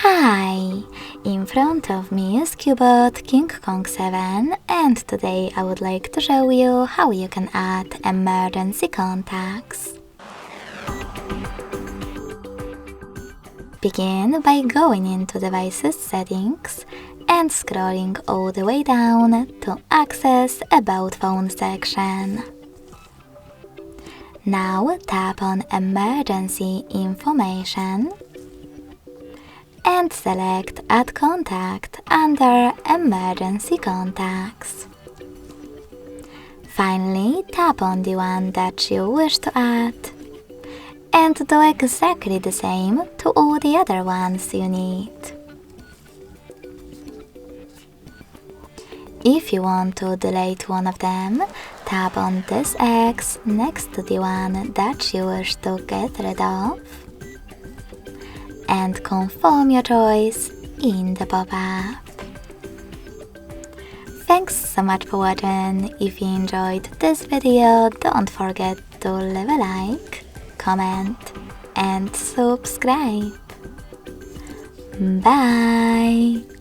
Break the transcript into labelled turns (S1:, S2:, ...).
S1: Hi! In front of me is CUBOT King Kong 7, and today I would like to show you how you can add emergency contacts. Begin by going into Devices Settings and scrolling all the way down to access About Phone section. Now tap on Emergency Information and select Add Contact under Emergency Contacts. Finally, tap on the one that you wish to add and do exactly the same to all the other ones you need. If you want to delete one of them, tap on this X next to the one that you wish to get rid of and confirm your choice in the pop-up. Thanks so much for watching. If you enjoyed this video, don't forget to leave a like, comment and subscribe. Bye!